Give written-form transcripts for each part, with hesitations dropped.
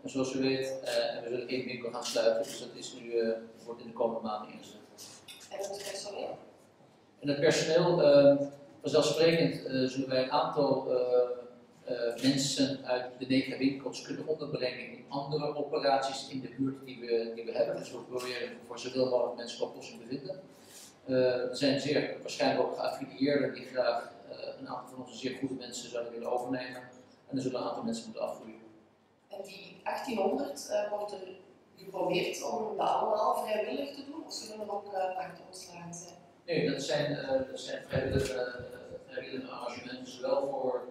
En zoals u weet, we zullen 1 winkel gaan sluiten, dus dat is nu, wordt in de komende maanden ingezet. En het personeel? En het personeel, vanzelfsprekend zullen wij een aantal mensen uit de 9 winkels kunnen onderbrengen in andere operaties in de buurt die we hebben. Dus we proberen voor zoveel mogelijk mensen oplossing te vinden. Er zijn zeer waarschijnlijk ook geaffilieerden die graag een aantal van onze zeer goede mensen zouden willen overnemen. En er zullen een aantal mensen moeten afgroeien. En die 1800 wordt er geprobeerd om dat allemaal vrijwillig te doen, of zullen er ook partijontslagen zijn? Nee, dat zijn vrijwillige arrangementen, zowel voor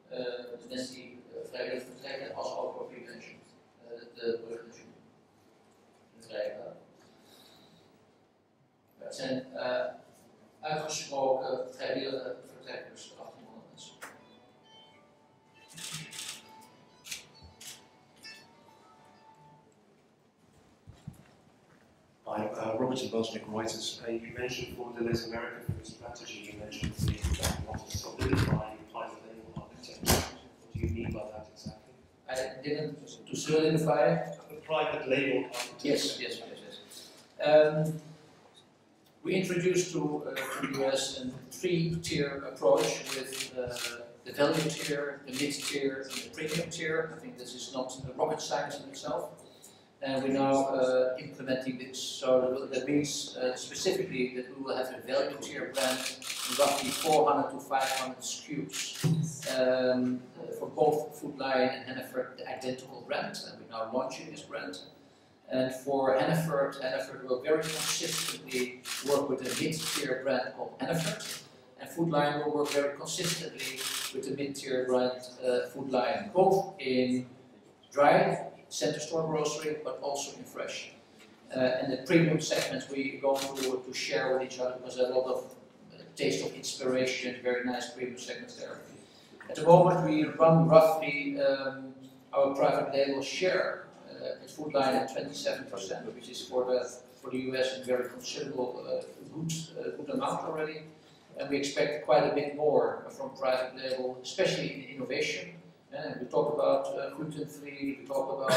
de mensen die vrijwillig vertrekken als ook voor prevention, de bruggenjoen. Het zijn uitgesproken vrijwillige vertrekkers, 1800 mensen. Hi, Robert in Belgium, Reuters. You mentioned for Delhaize America for the strategy, you mentioned that you want to solidify private label architecture. What do you mean by that exactly? I didn't to solidify The private label architecture. Yes. We introduced to the US a 3-tier approach with the value tier, the mid-tier, and the premium tier. I think this is not rocket science in itself. And we're now implementing this. So that means specifically that we will have a value tier brand with roughly 400 to 500 SKUs for both Food Lion and Hannaford, the identical brand. And we're now launching this brand. And for Hannaford will very consistently work with a mid-tier brand called Hannaford. And Food Lion will work very consistently with the mid-tier brand Food Lion, both in dry, center store grocery, but also in fresh. And the premium segments we go to share with each other because there's a lot of taste of inspiration, very nice premium segments there. At the moment we run roughly our private label share at Food Lion at 27%, which is for the US a very considerable good amount already. And we expect quite a bit more from private label, especially in innovation. We talk about gluten-free, we talk about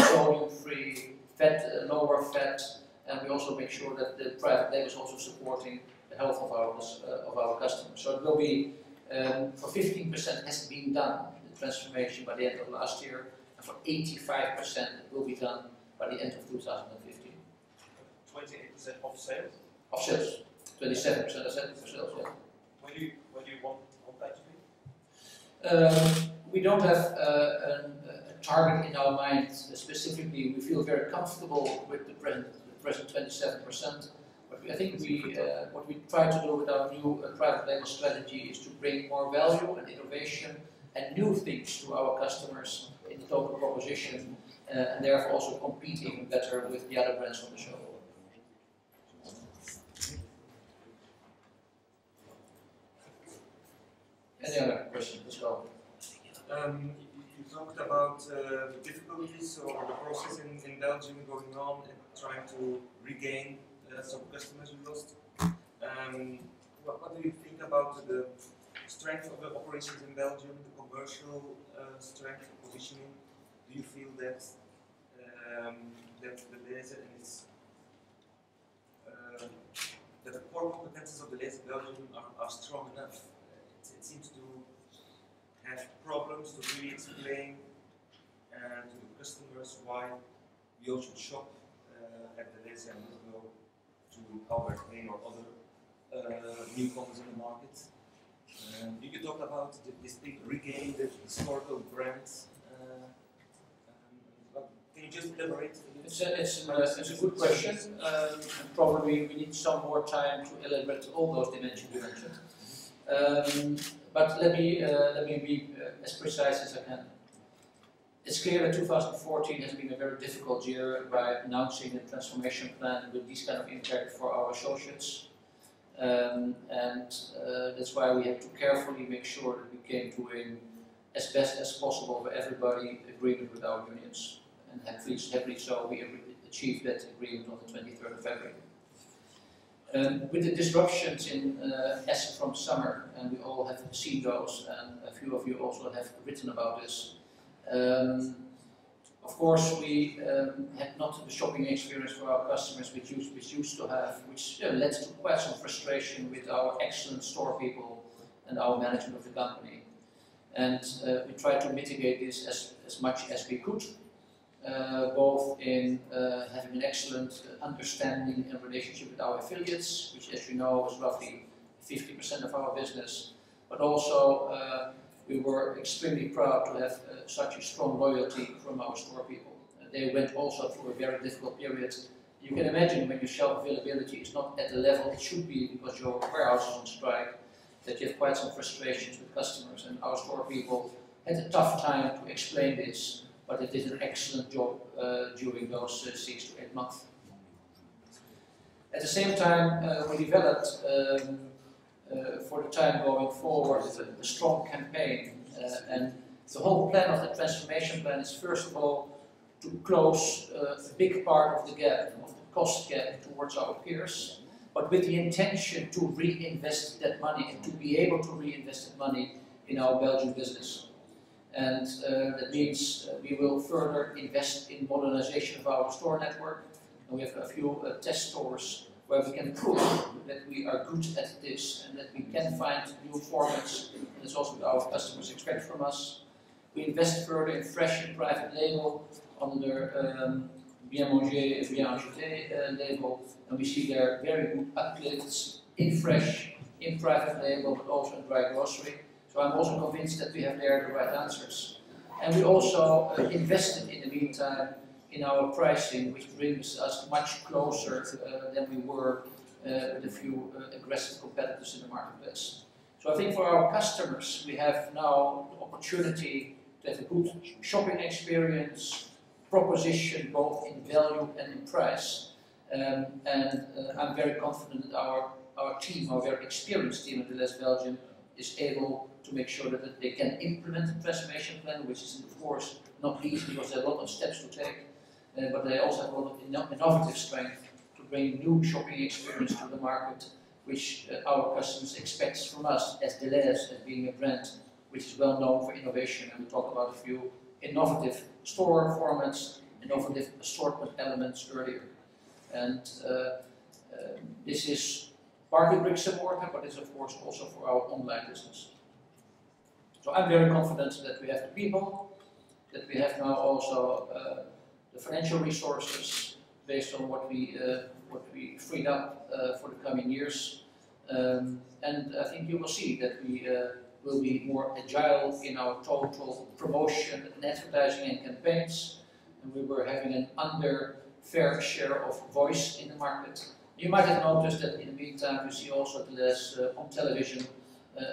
sodium-free, lower fat, and we also make sure that the private label is also supporting the health of our customers. So it will be, for 15% has been done, the transformation by the end of last year, and for 85% it will be done by the end of 2015. 28% of sales? Of sales. 27% of sales, yeah. Where do you want that to be? We don't have a target in our mind specifically. We feel very comfortable with the present 27%. But I think what we try to do with our new private label strategy is to bring more value and innovation and new things to our customers in the total proposition, and therefore also compete even better with the other brands on the show. Any other questions? Let's go. You talked about the difficulties or the process in Belgium going on and trying to regain some customers you lost. What do you think about the strength of the operations in Belgium, the commercial strength, positioning? Do you feel that that Delhaize and its that the core competences of Delhaize Belgium are strong enough? It seems to have problems to really explain to the customers why we all should shop at Delhaize and not go to Albert Heijn or other newcomers in the market. You talked about this big regaining the historical brands. Can you just elaborate? It's a good question. Probably we need some more time to elaborate all those dimensions you mentioned. But let me be as precise as I can. It's clear that 2014 has been a very difficult year by announcing a transformation plan with this kind of impact for our associates. And that's why we had to carefully make sure that we came to as best as possible for everybody agreement with our unions. And happily so, we achieved that agreement on the 23rd of February. With the disruptions in Essen from summer, and we all have seen those, and a few of you also have written about this. Of Of course, we had not the shopping experience for our customers which used to have, which led to quite some frustration with our excellent store people and our management of the company. And we tried to mitigate this as much as we could, both in having an excellent understanding and relationship with our affiliates, which, as you know, is roughly 50% of our business, but also we were extremely proud to have such a strong loyalty from our store people. They went also through a very difficult period. You can imagine when your shelf availability is not at the level it should be because your warehouse is on strike, that you have quite some frustrations with customers, and our store people had a tough time to explain this, but they did an excellent job during those 6 to 8 months. At the same time, we developed for the time going forward a strong campaign, and the whole plan of the transformation plan is first of all to close a big part of the gap, of the cost gap towards our peers, but with the intention to reinvest that money and to be able to reinvest that money in our Belgian business. And that means we will further invest in modernization of our store network, and we have a few test stores where we can prove that we are good at this and that we can find new formats, and that's also what our customers expect from us. We invest further in fresh and private label under Bien Manger and Bien Acheter label, and we see there very good uplifts in fresh, in private label, but also in dry grocery. So I'm also convinced that we have there the right answers. And we also invested in the meantime in our pricing, which brings us much closer than we were with a few aggressive competitors in the marketplace. So I think for our customers, we have now the opportunity to have a good shopping experience, proposition both in value and in price. I'm very confident that our team, our very experienced team at Delhaize Belgium, is able to make sure that they can implement the transformation plan, which is of course not easy because there are a lot of steps to take. But they also have a lot of innovative strength to bring new shopping experience to the market, which our customers expect from us as Delhaize, as being a brand which is well known for innovation. And we talk about a few innovative store formats, innovative assortment elements earlier. And this is partly bricks and mortar, but it's of course also for our online business. So I'm very confident that we have the people, that we have now also the financial resources based on what we freed up for the coming years, and I think you will see that we will be more agile in our total promotion and advertising and campaigns, and we were having an under fair share of voice in the market. You might have noticed that in the meantime you see also Delhaize on television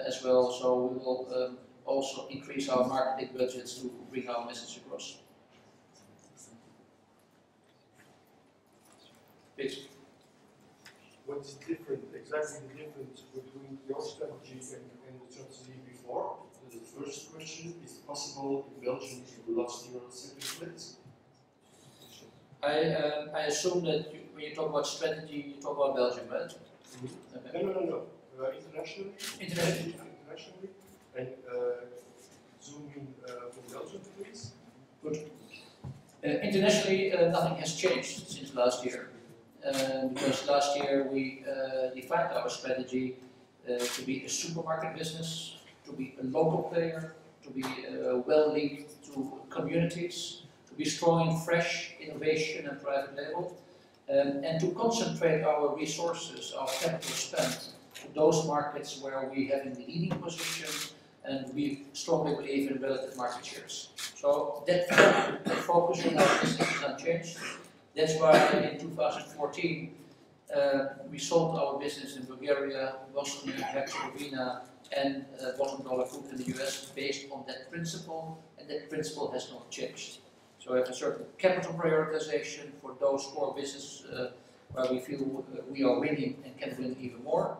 as well, so we will also increase our marketing budgets to bring our message across. Please. What is different, exactly the difference between your strategy and the strategy before? The first question, is it possible in Belgium to last year second place? I assume that when you talk about strategy, you talk about Belgium, right? Mm-hmm. Okay. No. Internationally? Internationally. And zoom in from Belgium, please. Good. Internationally, nothing has changed since last year. Because last year we defined our strategy to be a supermarket business, to be a local player, to be well linked to communities, to be strong in fresh, innovation and private label, and to concentrate our resources, our capital spend, to those markets where we have a leading position and we strongly believe in relative market shares. So that focus on our business is unchanged. That's why in 2014 we sold our business in Bulgaria, Bosnia and Herzegovina and bottom dollar food in the US based on that principle, and that principle has not changed. So we have a certain capital prioritization for those core businesses where we feel we are winning and can win even more.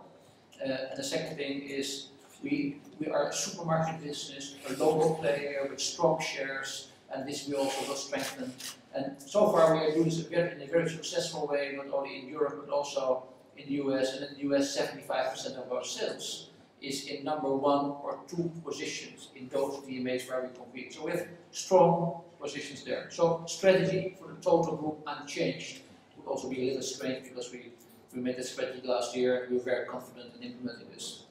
And the second thing is we are a supermarket business, a local player with strong shares, and this we also will strengthen. And so far we are doing this in a very successful way, not only in Europe but also in the US, and in the US 75% of our sales is in number 1 or 2 positions in those DMAs where we compete. So we have strong positions there. So strategy for the total group unchanged would also be a little strange because we made the strategy last year and we were very confident in implementing this.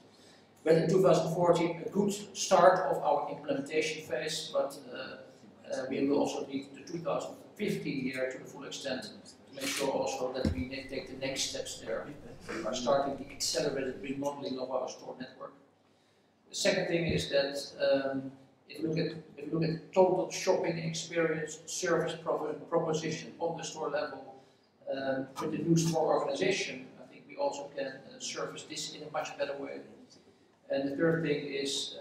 We had in 2014 a good start of our implementation phase, but we will also need the 2015 year to the full extent to make sure also that we take the next steps there. We are starting the accelerated remodeling of our store network. The second thing is that if you look at total shopping experience, service proposition on the store level, with the new store organization, I think we also can service this in a much better way. And the third thing is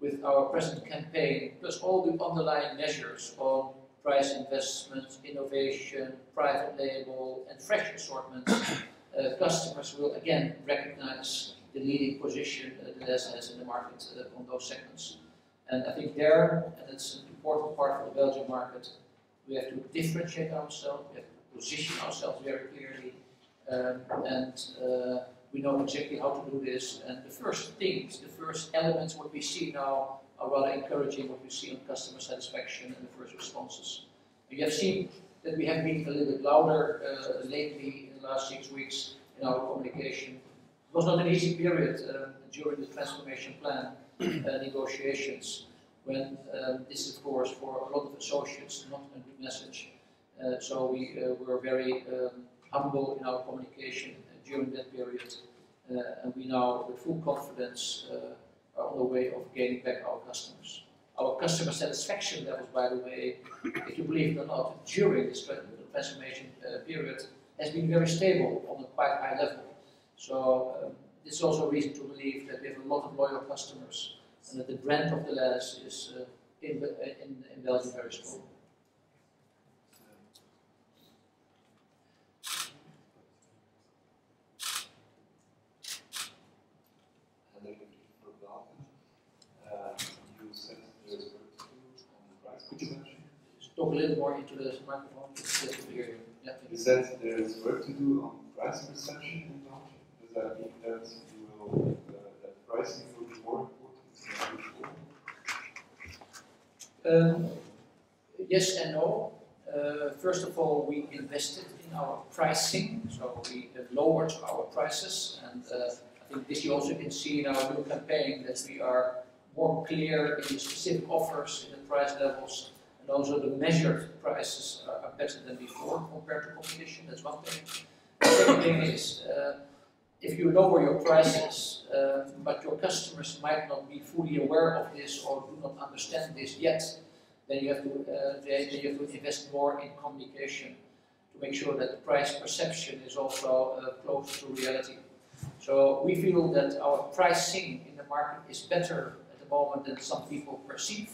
with our present campaign, plus all the underlying measures on price investments, innovation, private label, and fresh assortments, customers will again recognize the leading position that Delhaize has in the market on those segments. And I think there, and it's an important part for the Belgian market, we have to differentiate ourselves, we have to position ourselves very clearly, and we know exactly how to do this. And the first things, the first elements, what we see now are rather encouraging, what we see on customer satisfaction and the first responses. And you have seen that we have been a little bit louder lately in the last 6 weeks in our communication. It was not an easy period during the transformation plan negotiations, when this is of course for a lot of associates not a good message. So we were very humble in our communication during that period, and we now with full confidence are on the way of gaining back our customers. Our customer satisfaction levels, by the way, if you believe it or not, during this transformation period has been very stable on a quite high level. So this is also a reason to believe that we have a lot of loyal customers and that the brand of Delhaize is in Belgium very strong. You said there's work to do on the price perception. Talk a little more into the microphone. Yeah. You said there is work to do on price perception in Belgium. Does that mean that you will that pricing will be more important than before? Yes and no. First of all, we invested in our pricing, so we lowered our prices, and I think this you also can see in our new campaign that we are more clear in the specific offers, in the price levels, and also the measured prices are better than before compared to competition. That's one thing. The second thing is, if you lower your prices, but your customers might not be fully aware of this or do not understand this yet, then you have to invest more in communication to make sure that the price perception is also close to reality. So we feel that our pricing in the market is better at the moment than some people perceive,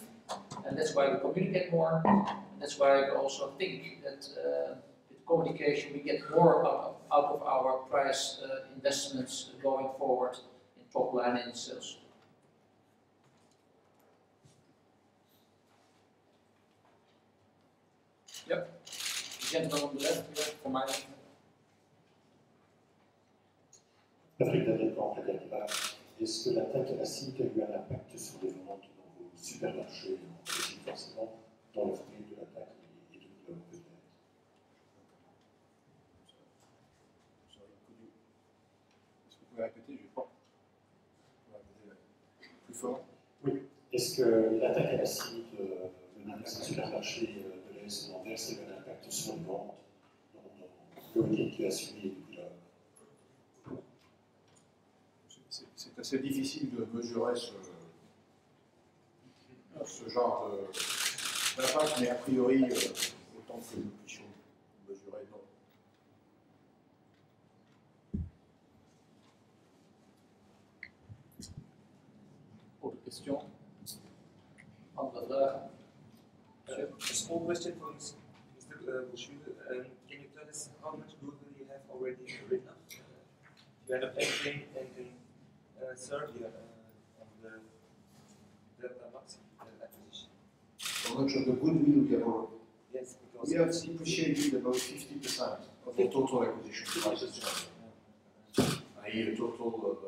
and that's why we communicate more, and that's why we also think that with communication we get more out of our price investments going forward in top line and in sales. Yep. The gentleman on the left here, for my left. Est-ce que l'attaque à la CIC a eu un impact sur les ventes dans vos supermarchés, aussi forcément dans le fruit de l'attaque et de l'Europe peut-être? Est-ce que vous pouvez répéter? Je crois. Plus fort. Oui. Est-ce que l'attaque à la CIC menée dans ces supermarchés de l'Est d'Anvers a eu un impact sur les ventes dans le week-end qui a suivi depuis là? C'est assez difficile de mesurer ce genre d'impact, mais a priori, autant que nous puissions mesurer, non. Autre question? Andere vragen? A small question for Mr. Bouchule. Can you tell us how much goodwill you have already written up? You had a campaign in Serbia on the Delhaize acquisition. How much of the goodwill we have already? Yes, because We have depreciated about 50% of the total acquisition price. I.e. a total,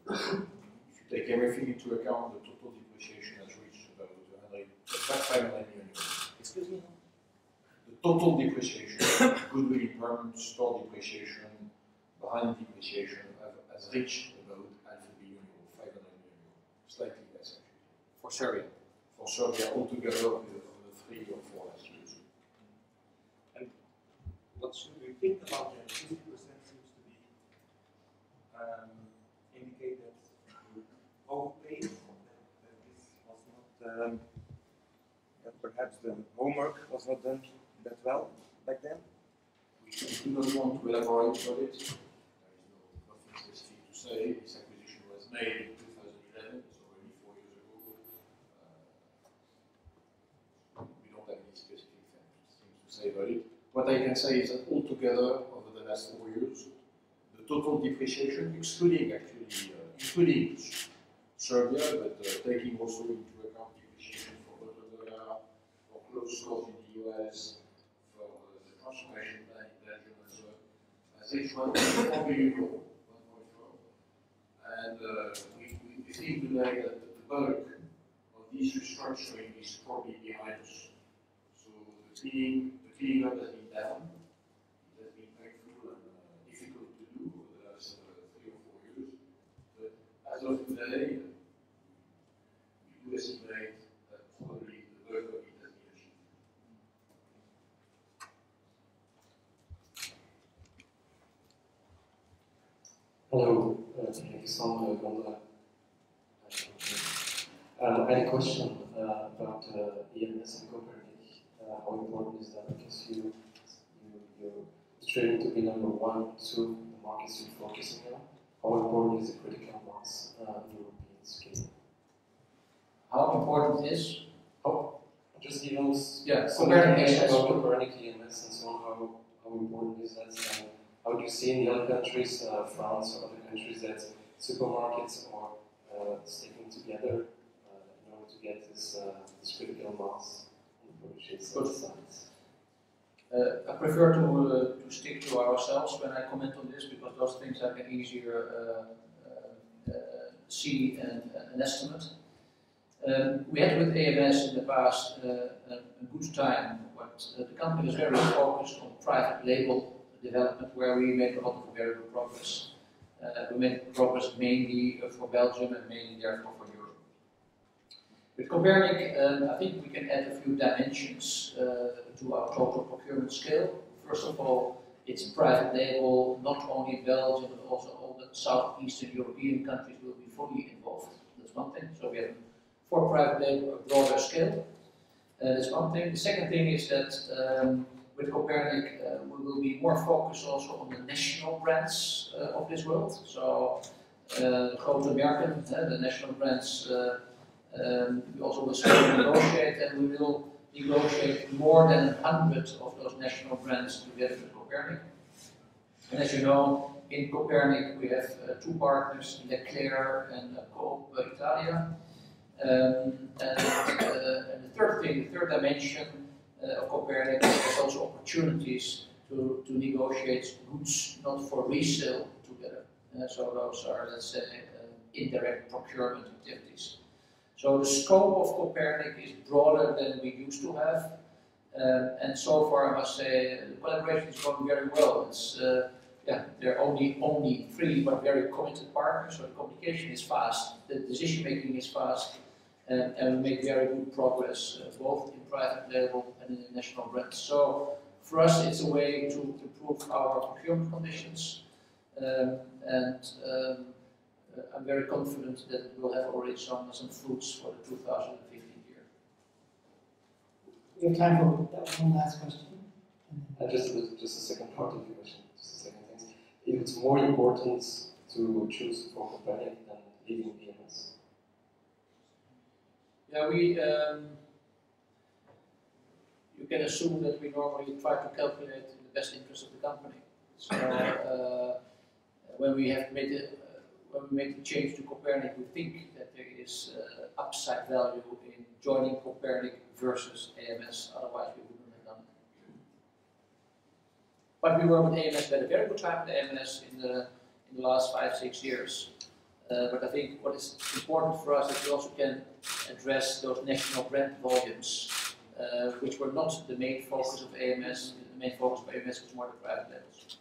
if you take everything into account, the total depreciation has reached about 500 million euros. Excuse me? The total depreciation, goodwill impairment, store depreciation, behind depreciation has reached about 500 million euro, 500 million euro, slightly less actually. For Serbia. For Serbia altogether over the 3 or 4 last years. And what should we think about that? 50% seems to be indicate that you overpaid, that this was not, that perhaps the homework was not done that well back then. We do not want to elaborate on it. There is nothing specific to say. This acquisition was made in 2011, so already 4 years ago. We don't have any specific things to say about it. What I can say is that altogether, over the last 4 years, the total depreciation, excluding actually, including Serbia, but taking also into account depreciation for Rotterdam, for closed stores in the US, for the transformation plan in Belgium as well, has reached 1.4 billion euro. And we think today that the bulk of this restructuring is probably behind us. So the cleaning up has been done. It has been painful and difficult to do over the last 3 or 4 years. But as of today, we do estimate that probably the bulk of it has been achieved. Hello, thank you so much, Gonda. I had a question about EMS and Copernic. How important is that? Because you're striving to be number 1, 2 in the markets you're focusing on. How important is the critical mass European scale? How important is? How just even Copernic about Copernic EMS and so on. How important is that? And how do you see in the other countries, France or other countries, that supermarkets are sticking together in order to get this critical mass on the purchase sides? I prefer to stick to ourselves when I comment on this, because those things I can easier see and estimate. We had with AMS in the past a good time, but the company is very focused on private label development, where we made a lot of very good progress. We made progress mainly for Belgium and mainly therefore for Europe. With Copernic, I think we can add a few dimensions to our total procurement scale. First of all, it's private label, not only Belgium, but also all the southeastern European countries will be fully involved. That's one thing. So we have for private label a broader scale. That's one thing. The second thing is that with Copernic, we will be more focused also on the national brands of this world. So, grote merken, the national brands, we also will start to negotiate, and we will negotiate more than 100 of those national brands together with Copernic. And as you know, in Copernic we have 2 partners, Leclerc and Coop Italia. And the third thing, the third dimension of Copernic, there's also opportunities to negotiate goods not for resale together. So those are, let's say, indirect procurement activities. So the scope of Copernic is broader than we used to have. And so far I must say the collaboration is going very well. It's, there are only 3 but very committed partners, so the communication is fast, the decision making is fast. And we make very good progress, both in private label and in the national brands. So for us, it's a way to improve our procurement conditions, I'm very confident that we'll have already some fruits for the 2015 year. We have time for one last question. Just a second part of your question, just a second thing. If it's more important to choose for Copernic than leaving EMS? Yeah, you can assume that we normally try to calculate the best interest of the company. So when we make the change to Copernic, we think that there is upside value in joining Copernic versus AMS. Otherwise, we wouldn't have done it. But we were with AMS, we had a very good time with AMS in the last 5-6 years. But I think what is important for us is that we also can address those national brand volumes, which were not the main focus of AMS. The main focus of AMS was more the private labels.